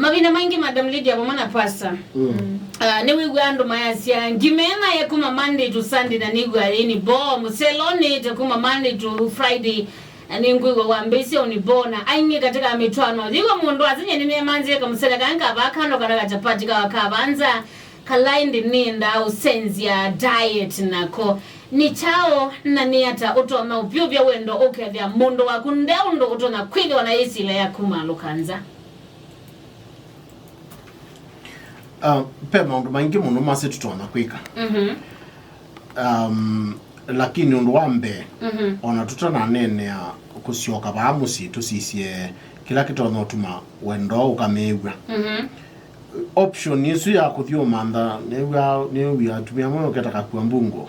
Mabina mangi Madam Lydia bomana pasta. Newe gwando mayasia ngimena ya kuma Monday to Sunday na nigwa ni bo museloni te kuma Monday to Friday ani ngwigo wambesi onibona ainge katika amitwano liwa mundu azinye nime manzi ka musela kanka bakano kana chapati ka kabanza kalaindi ninda usenzi ya diet nako ni chao na niata utoma upyubya wendo okevya mundu wakundeundo utona kwili wanaisi ile ya kumalukanza. Pema undu maingi mundu masi tutona kwika. Lakini undu wambe ona tutana nene ya kusioka baamusi tusisie kila kitu onotuma wendo ukamewa. Option yesu ya kuthio manda newa tumia moyo ketaka kwa mbungo.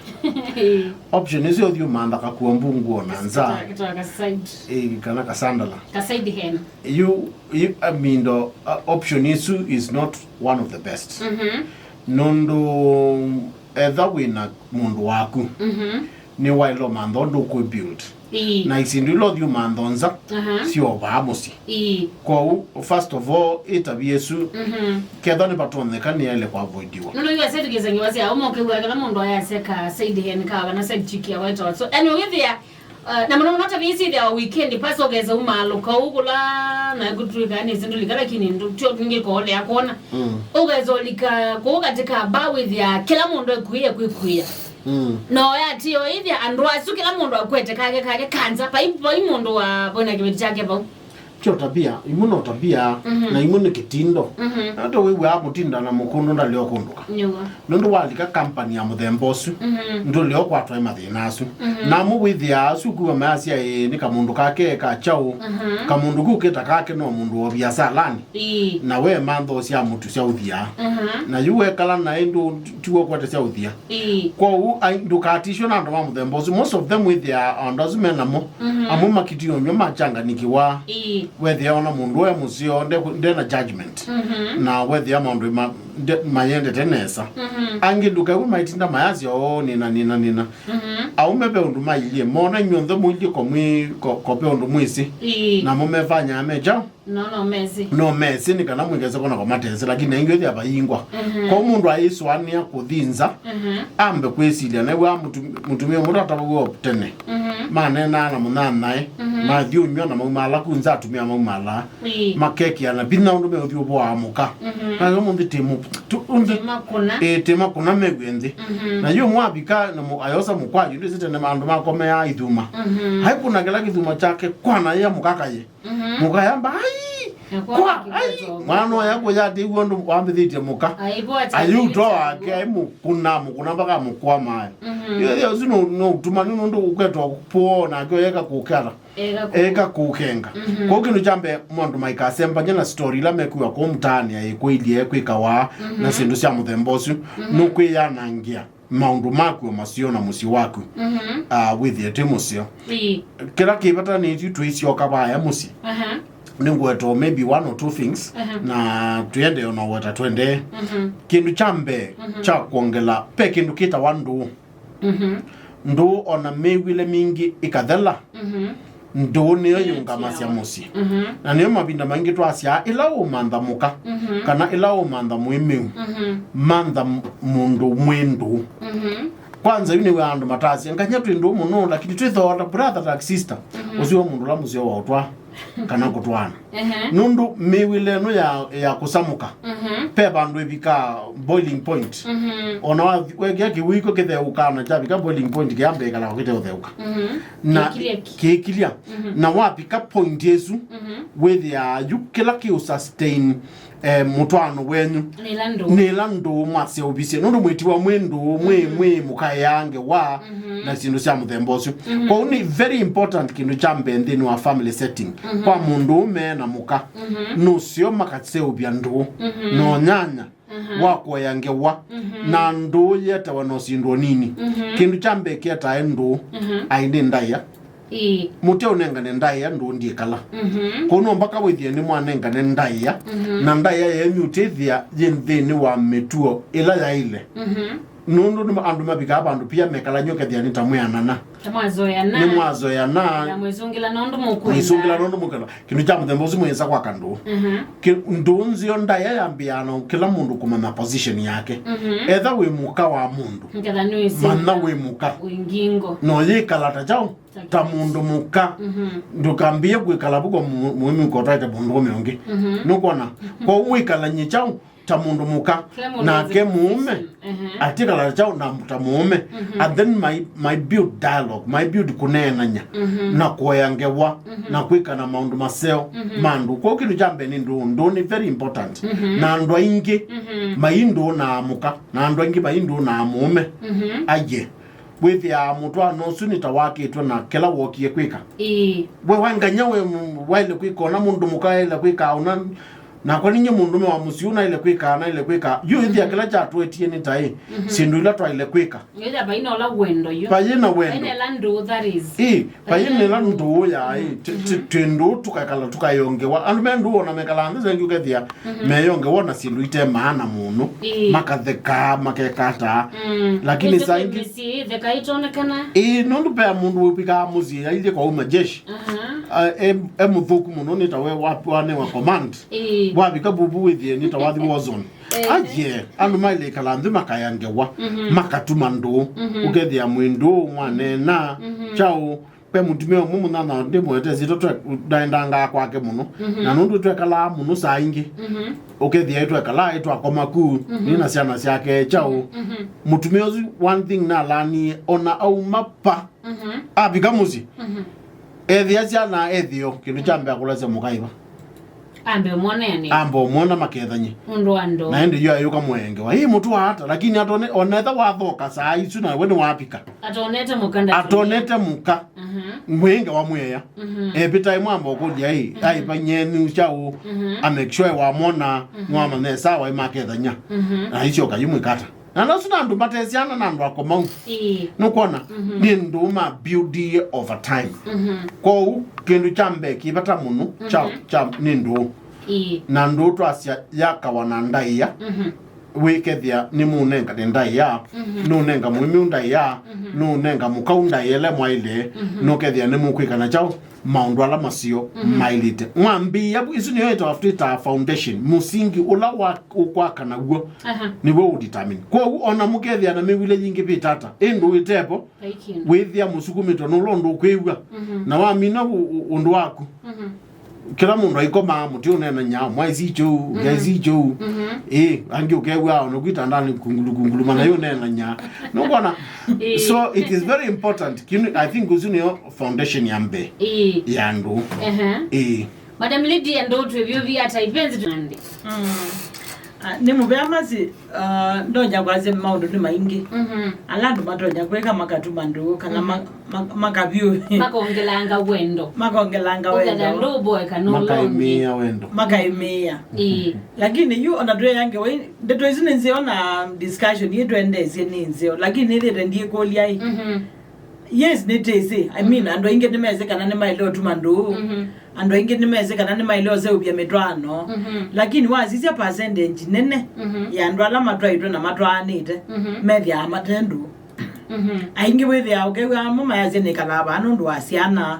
Option yesu ya kuthio manda kwa mbungo nanza kana kasandala kasaidi hen I mean the option yesu is not one of the best. Nondo either wina mundu waku ni wailo manda ndo ku build na isindilo dio mandonza sio bamusi kwa first of all itabiesu kedani batoneka ni ile kwa avoidiwa no you said gezangi wasi auma okebwa kana mundu ayaseka side hen ka na side chiki ya waita so anyway there na mwana nota bisi there weekend paso geza umalo ka ukula na kutrika ni zindu likala kini ndo tio ninge ko le akona ugezo lika ko katika ba with ya kila mundu ekuye kwikuya no ya tio hivi andwa sukila mundu akwete kage kanza pa imundu wa bona kibeti chake pa kyo tabia imuno tabia na imuno kitindo hata wewe hapo tinda na mukondo ndalio kondoka ndo walika company ya muthembosu ndo leo kwatwa mathinasu na mu withia sukuwa masia ni kamundu kake ka chao kamundu kuketa kake no mundu wa biasalani na we mando cia mutu cia uthia na yuwe kala na ndo tuwo kwate cia uthia kwa u ndo katisho na ndo wa muthembosu most of them withia andazumena mo amu makitio nyo machanga nikiwa whether ona mundu we musio nde na judgment na whether mundu mayende tenesa angi nduka we maitinda mayazi nina au mebe undu mailie mona nyondo muili ko pe undu mwisi na mumefanya ameja no mesi ni kana mwingeze kona kwa matese lakini ingi ya bayingwa kwa mundu aiswani ya kuthinza ambe kwesilia na we mutumie mundu atabugo tene manena na munanae mathio nyo na maumala kunza atumia maumala makeki ana bina undu me uthio bwa amuka na yo mundu timu tema kuna megwende na yo mwabika na ayosa mukwaji ndi sitene mandu makome ya ithuma haikuna kila kithuma chake kwana ya mukakaye mukayamba kwa mwana yako yati undo wambithite muka ayuto wake mukuna baka mukwama yo zino no tumani ndo ukweto kuona kyo yeka kukara eka kukenga kwa kinu chambe mwandu maikasemba nyana story la mekuwa ko mtani ayikwilie kwikawa na sindu cia muthembosu nukwiya nangia maundu makwe masio na musi waku with the temusio kila kibata ni tuisio kabaya musi ningweto maybe one or two things na tuende ona wata twende kindu chambe cha kuongela pe kindu kita wandu ndo ona mewile mingi ikathela ndo niyo yunga masya musi na niyo mabinda mangi twasia ila umanda muka kana ila umanda muimeu manda mundu mwendu kwanza yune wandu matasi nganya twindu muno lakini twithola brother like sister usiwe mundu la musio wa utwa kana kutwana nundu mewile no ya kusamuka pe bandu ebika boiling point ona wegya kiwiko kitheuka na jabika boiling point kiambe kala kitheuka na kikilia na wapika point yesu with ya yukela ki sustain mutwano wenyu nilando mwase obise nundu mwitiwa mwendo mwe mukayange wa na sindu cia muthembosu kwa ni very important kinu chambe ndini wa family setting kwa mundu me na muka no sio makatse obia ndo no nyanya wako yange wa na ndo yeta wanosindu nini kindu chambe kieta endo ainde ndaya muteo nengane ndaya ndo ndi kala kono mpaka withie ni mwanengane ndaya na ndaya yenyu tethia yenthini wa metuo ila ya ile nundu ni andu mabika bandu pia mekala nyoke thiani tamweanana tamwazoyana ni mwazoyana na mwizungila nondo mukwenda mwizungila nondo mukwenda kinu cha muthembozi mweza kwa kandu ndunzio ndaya yambiano kila mundu kumama position yake etha we muka wa mundu ngela nuisi manna we muka wingingo no yikala ta jao ta mundu muka ndukambie kwikala buko muimi ko taita bundu meonge nukona ko wikala nyichao ta mundu muka na ke mume atikala chao na ta mume and then my build dialogue my build kunenanya na koyangewa na kwika na maundu maseo mandu ko kitu jambe ni ndo ni very important na ndo ingi maindo na muka na ndo ingi maindo na mume aje with ya mutwa no sunita wake to na kila wokie kwika we wanganya we wale kwika na mundu muka ile kwika una na kwa ninyo mundu wa musiuna ile kwika na ile kwika yu hithi akila cha twetie ni tai sindu ila twa ile kwika yela baina ola wendo yo bayina wendo baina landu that is bayina landu ya twendo tukakala tukayongewa andu mendu ona mekala ndize ngukethia meyongewa na sindu ite maana muno makatheka makekata lakini saingi si theka itonekana nondu pe mundu upika muzi ile kwa umajeshi muthuku muno ni tawe wapi wane wa command wabika bubu withie ni tawathi wazone aje andu maile kalandu makayangewa makatuma ndu ukethia mwindu mwanena chao pe mutumio mumu na ndimwete zito ndaendanga kwake muno na nundu twekala muno saingi ukethia twekala akoma ku nina ciana ciake chao mutumio one thing na lani ona au mapa abika muzi ethia ciana ethio kindu chambe akulase mukaiva ambe mwana makethanye ndo na ndi yo ayuka mwenge wa hii mtu hata lakini atone onetha wathoka saa isu na wende wapika atonete muka mwenge wa mweya epita imwamba okudia hii ai panyeni chao make sure wa mona mwama ne sawa makethanya na icio kayumwe kata na nasuna ndu matesiana na ndu akoma nukona ni nduma build over time ko kindu chambe kibata muno cha ni ndu na ndu twasya yakawana ndaiya wikethia ni munenga ndaiya nunenga mwimi ndaiya nunenga mukaunda yele mwaile nukethia ni mukwikana chao maundu ala masio mailite mwambi yabu isu niyo ito after foundation musingi ula wa ukwaka na guo niwe udetermine kwa ona mukethia na miwile nyingi pitata ndu itepo withia musukumito nulondo kwewa na wamina undu waku kila mundu aikoma muti unena nya mwaizi cho gazi cho angi ukewa onogwita ndani kungulu mana yo nena nya nokona so it is very important I think uzunio foundation yambe yandu madam lady ndo twebyo bi ata ipenzi tunande ni mubemazi ndonya kwaze maundu ni maingi alandu matonya kweka makatuma ndo kana makavyo makongelanga wendo ukada ndo boy kanolongi makaimia lakini yu ona dwe yange we ndeto izine nzio na discussion yetu endeze ninzio lakini ile ndiye koli ai yes netese I mean ando inge nimeze kana ne mailo tumando ando inge nimeze kana ne mailo ze ubya metwano lakini wazisia percentage nene ya ndo ala matwaito na matwanite methi amatendo aingi wethi ya ukewa mama yaze ne kala banu ndo asiana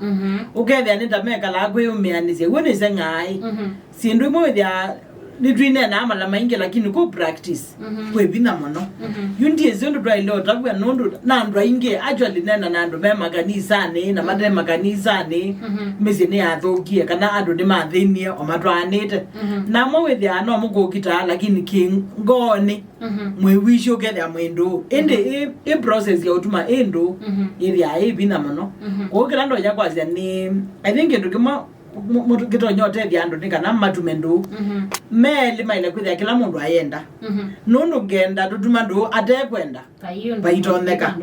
ukethia nita mekala kwe umianize wone zengai sindu mo wethi nitwine na amala maingi lakini ko practice kwebina mono yundi ezondo dry lot abwa nondo na ndo inge actually nena na ndo mema kanisa ne na madre makanisa ne mezene athokie kana ando de mathenie o matwanite na mo wethi ano mugokita lakini kingone mwewisho ketha mwendo ende e process ya utuma endo ili aibina mono ko kila ndo yakwazia ni I think ndo kama mutu kito nyote vyando nika na matumendo meli maile kwithia kila mundu ayenda nunu genda tutumando ate kwenda paitondeka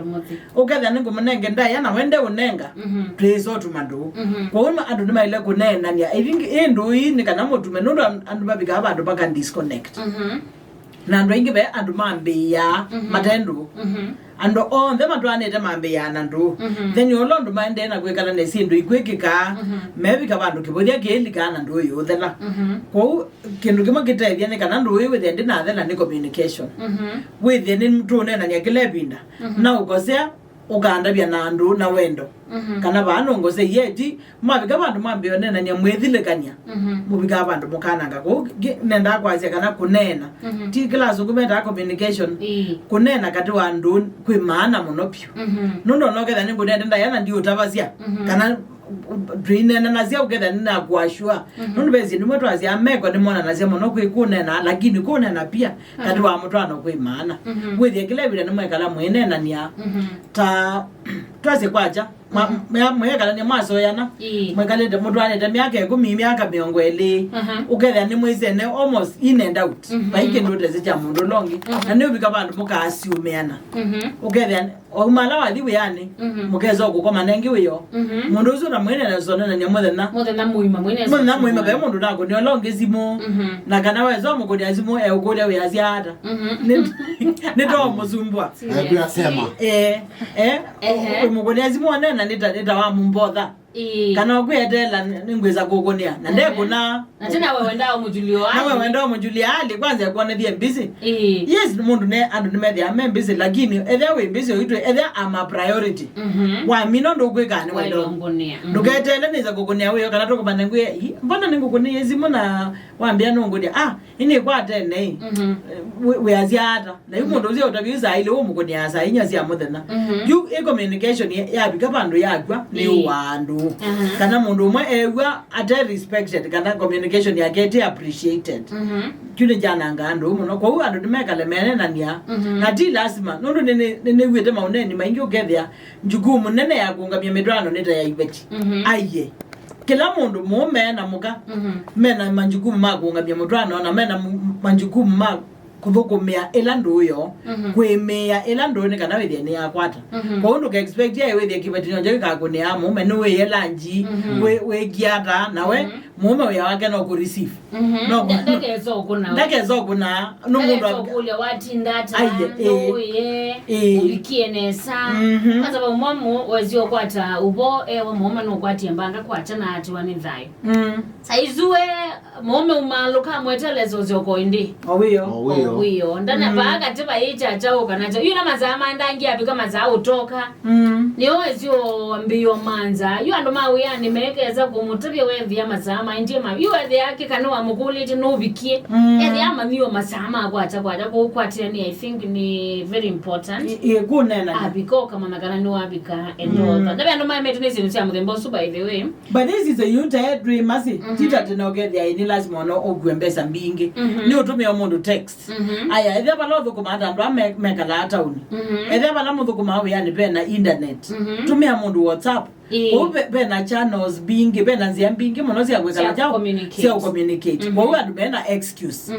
ukethia ningu munenge ndaya na wende unenga tweso tumando kwa uma andu nimaile kunenania I think endo hii nika na mutumendo andu babika abandu baka disconnect na ndo ingi be andu mambe ya matendo and on them adwane de mambe ya nandu then you londo mande na kwekala ne sindu ikwekika maybe ka bandu kibodia geli kana ndo yo thela ko kindu kima kitethia ne kana ndo we then na thela ni communication with then mtu ne na nyakile binda na ukosea uganda bya nandu na wendo kana bano ngose yeti mabika bandu mambe yo nena nyamwethilekania mubika bandu mukananga ko nenda kwazia kana kunena ti class ukumeta communication kunena kati wandu kwi maana monopyo nundo noketha ningu nenda yana ndio utavazia kana drine na nazia uketha nina kuashua nundu bezi ni mtu azia meko ni mona nazia mono kwi kunena lakini kunena pia kati wa mtu ano kwi maana wethi kile bila nimwekala mwenena nia ta twaze kwaja mwekala ni maso yana mwekala de mtu ane miaka 10 miaka 20 uketha ni mwizene almost in and out baike ndo tezija mundu longi na ne ubika bandu muka assumeana uketha omala wathi wiani mukezo gukoma nengi wiyo mundu uzo na mwene na zona na nyamodena muima muima be mundu nako ni longi zimu na kana wezo mukodi azimu e ugodia we aziada ne do muzumbwa bila sema mukodi azimu nena nita wa mumbodha kana kwetela ningweza kukunia na ndeko na tena wewe ndao mujulio ali na wewe ndao mujulio ali kwanza kuona die busy yes mundu ne andu ne media am busy lakini ethe we busy uitwe ethe am a priority wa mino ndo kwekane wendo nduketele niza kukunia wewe kana to kubanda ngwe mbona ningukunia ezimu na waambia nongodia ini kwate nei we aziata na yumundu uzio utabiza ile wo mukunia sa inya sia muthena you communication ya bikabandu yakwa ni wandu kana mundu umwe ewa ate respected kana communication ya get appreciated kile jana ngando muno kwa andu nimekale menena nia na ti lazima nundu nene wete mauneni maingi ukethia njugumu nene ya kungamia midwano neta ya ibeti aye kila mundu mume na muka mena manjukumu makungamia midwano na mena manjukumu ma kuthukumia elando yo kwemea elando ne kana wethia ni akwata kwa undu ka expect ya wethia kibatinyo nje ka kunia mume no we elanji we giata nawe mume we wake no ku receive no ndakezo kuna no mundu akulia watindata no ye ubikienesa kaza ba mumu wezio kwata ubo ewe mume no kwati mbanga kwata na ati wani thai saizue mume umaluka mwetelezo zoko indi owiyo ndana baga tiba yicha chao kanacho yuna mazama ndangi apika mazao utoka niyo wezio mbio manza yu ando wiani mekeza kumutebye wevi ya mazama ndiye ma yu ethe yake kanwa mukuli no bikie ethe ama miyo mazama kwata ko kwatira ni I think ni very important kunena abiko kama magana no abika endo ndabe ando metu ni sinu sia muthembo so by the way but this is a unit dream masi tita tenogethe ini lazima no ogwembesa mbingi ni utumia mundu text aya ethe balotho kumanda ndo amekala atauni ethe balamuthukuma we yani pena internet tumia mundu WhatsApp bena channels bingi bena nzia bingi muno sia gwekala jao sia communicate kwa hiyo adu bena excuse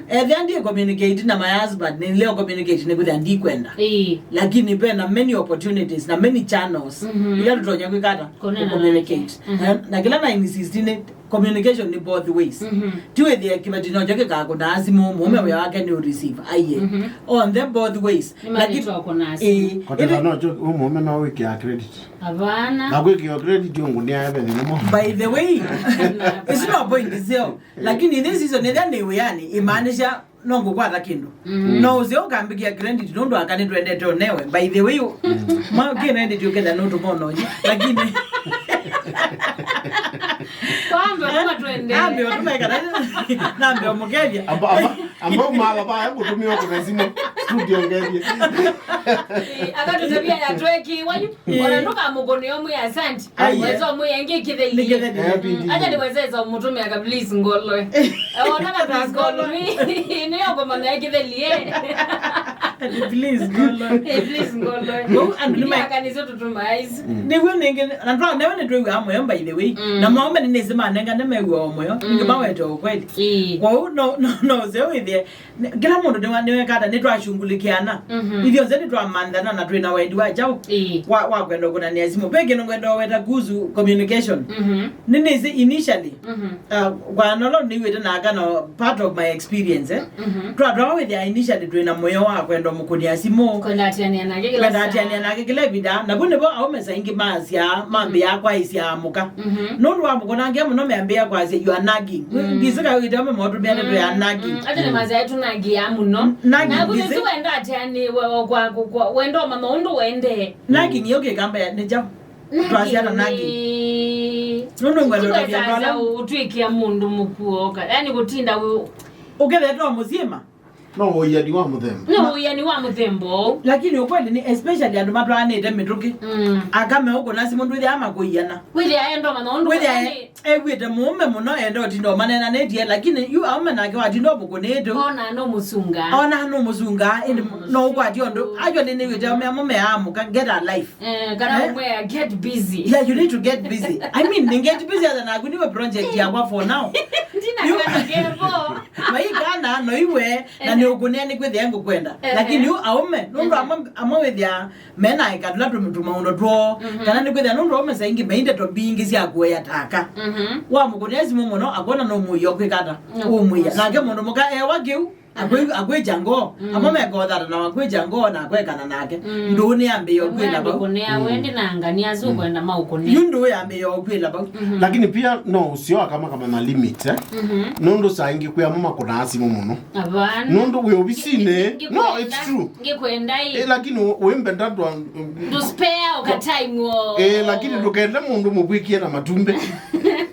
ethe andi communicate na my husband ni leo communicate ni kuthi andi kwenda lakini bena many opportunities na many channels ila tutonya kwikata communicate na kila na insist communication ni both ways tuwe the kibatino joke ka kuna asimu mume wake ni receive aye on them both ways lakini kuna asimu kwa no joke mume na wiki ya credit abana na wiki ya credit yongu ni abe ni mo by the way it's not point zero lakini this is on the wiani imanisha nongo kwata kindu no uzio kambikia credit ndo akani twende tonewe by the way ma credit yokenda no tumono lakini kama twende ambio tumekana nambio mugevya ambao mala ba yangu tumio kuna simu studio ngevya akato tabia ya tweki wanyu wanatoka mugonio mu ya santi wezo mu yange kitheli acha niwezeza mutumia ka please ngolo wanaka ngolo ni yoko mana kitheli Please go Lord. And my kanisa tutumaize. They will nenge na twa never do amoyo by the way. Na maombe ni nezima nenga na mewa omoyo. Ngema wetu kweli. Kwa no zeo ile. Kila mundu ne kada ne twa shungulikiana. Hivyo zeni twa mandana na twina wendi wa jao. Wa kwenda kuna nezimo peke no kwenda weta kuzu communication. Nini is initially. Kwa nolo ni weta na kana part of my experience twa draw with the initially twina moyo wa kwenda mukunia simu. Kwenda Athiani na kile bida na bune bo awomesa ingi masia mambe yakwa isia muka nondu wa mukona nge muno membe yakwa isia you are nagging ngisika wita me modu bene do ya nagging atene maza yetu nagi ya muno na kuzizi wenda Athiani kwa wendo mama undu wende nagging yoke kamba ya neja twasiana nagging nondu ngwelo ya bala utwikia mundu mukuoka yani kutinda ugeletwa muzima no wiani wa muthembo no wiani wa muthembo lakini ukweli ni especially andu matwa anete mituki akame uko nasi mundu ile ama kuiana wili aendo manondo wili wite mume muno endo tindo manena netie lakini yu aume nake watindo mukuneto ona no musunga no kwati ondo ajo nini wite mume amu can get a life kana umwe get busy yeah you need to get busy I mean get busy as na kuniwe project yakwa for now ndina kana gebo maikana no iwe na ni ukuneni kwethi yangu kwenda lakini yu aume nundu amawethia mena ikatula tumaundo two kana ni kwethia nundu aume saingi meinde to bingi cia kuya taka wa mukunezi muno akona no muyo kwikata umuya nake mundu muka wakiu akwe jango amame godara na akwe jango na kwekana nake nduni ambe yo kwela ba kunia wendi na ngania zu kwenda maukoni yundu ambe yo kwela ba lakini pia no usio kama na limit nundu saingi kuya mama kuna asimu muno abana nundu we obisine no it's true ngikwenda lakini wembe ndadwa do spare ukatime lakini ndukende mundu mubwikie na matumbe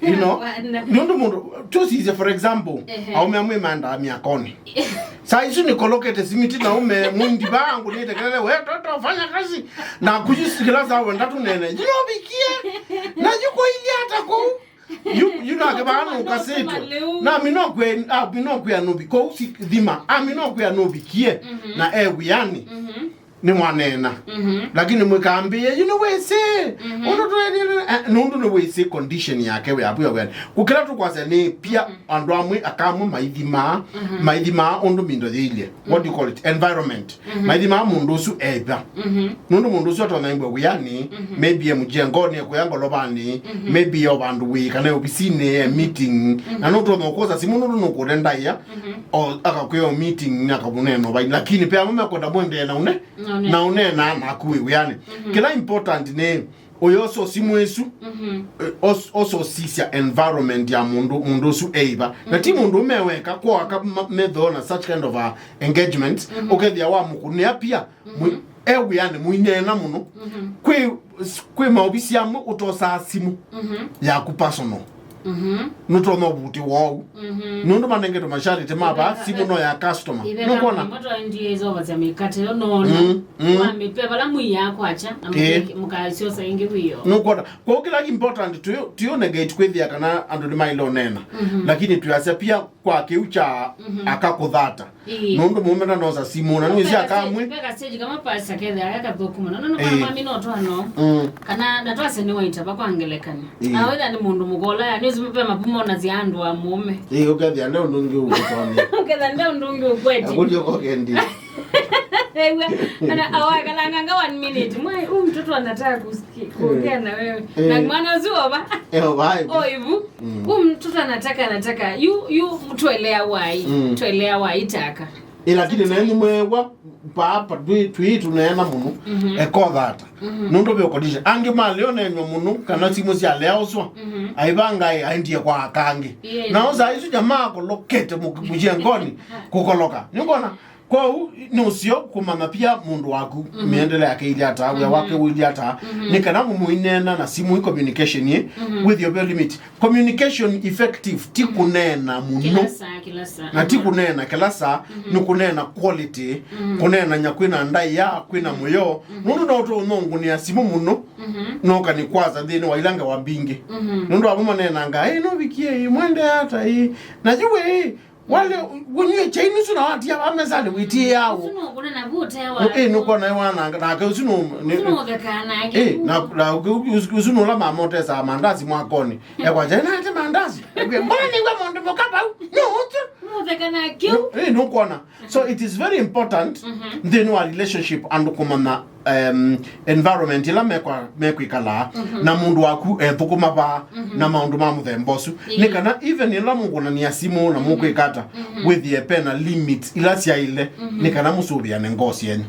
you know mundu tusize for example aume manda miakoni saizi ni kolokete simiti na ume mundi bangu ni tekelele wewe toto fanya kazi na kujisikila sawa ndatu nene jirobikie na yuko ili hata ko you know akabana ukaseto na mino kwe anubi ko usidhima mino kwe anubikie na wiani ni mwanena lakini mwekambie you know we say nundu no we say condition yake we abu ya kukira tu kwase ni pia andu amwe akamu maithima undu mindo thile what do you call it environment maithima mundu su eba nundu mundu su atona ngwe wiani maybe mujengoni kuyango lobani maybe yo bandu we kana obisine meeting na nundu no koza simundu no kurenda ya o akakuyo meeting nakabuneno bai lakini pia mume akonda mwende na unena nakuwe wiani kila important ne oyoso simwesu also sisia environment ya mundu su eiba na ti mundu meweka kwa aka medona such kind of engagement okethia wa mukunia pia wiani muinena muno kwe maobisi amu utosa simu ya ku personal nuto no buti wow nundu manenge to mashari temaba simu no ya customer nukona moto ndiye zoba za mikate yo no wa mipepa la muya kwacha mukasio saingi wiyo nukona kwa kila important to negate kwethia kana andu mailo nena lakini tuyase pia kwa kiucha akakuthata nundu mumena no za simu na nisi akamwe peka stage kama pasa ketha akathuku no kana mami no to ano kana natwase ni waita bakwangelekana awetha ni mundu mugola ni zimupe mapumo na ziandu wa mume ukethia ndio ndungi ukutoni ukethia ndio ndungi ukweti akulio kokendi ewe ana awakala nganga 1 minute mwai mtoto anataka kuongea na wewe na maana zuoba oivu mtoto anataka you mtuelea wai taka lakini nani mwewa papa twitu nena muno ekodata nundu byo kodisha ange maleo nenyo muno kana simu cia leoswa aibanga aindie kwa akange na oza isu jamaa ko lokete mujengoni kukoloka ngona kwa nusio kumana pia mundu waku miendele yake ile ata wake wili ata ni kana muinena na simu communication with your limit communication effective tikunena muno kila saa na tikunena kila saa nukunena quality kunena nyakwina ndai ya kwina moyo mundu na uto nongu ni simu muno noka ni kwaza thini wa ilanga wa mbingi mundu abuma nena nga no bikie mwende ata na juwe wale wenye chaini suna wati ya amezali witi yao suno kuna na buta yawa no kona wana na ka suno na usuno la mamote sa mandazi mwakoni kwa jana ate mandazi mbona ni wa mondo mokapa no kona. So it is very important then our relationship and kumana environment ila mekwikala na mundu waku thukuma ba na maundu ma muthembosu ni kana even ila munguna ni simu na mukwikata with the pen limit ila sia ile ni kana musubia ne ngosi yenu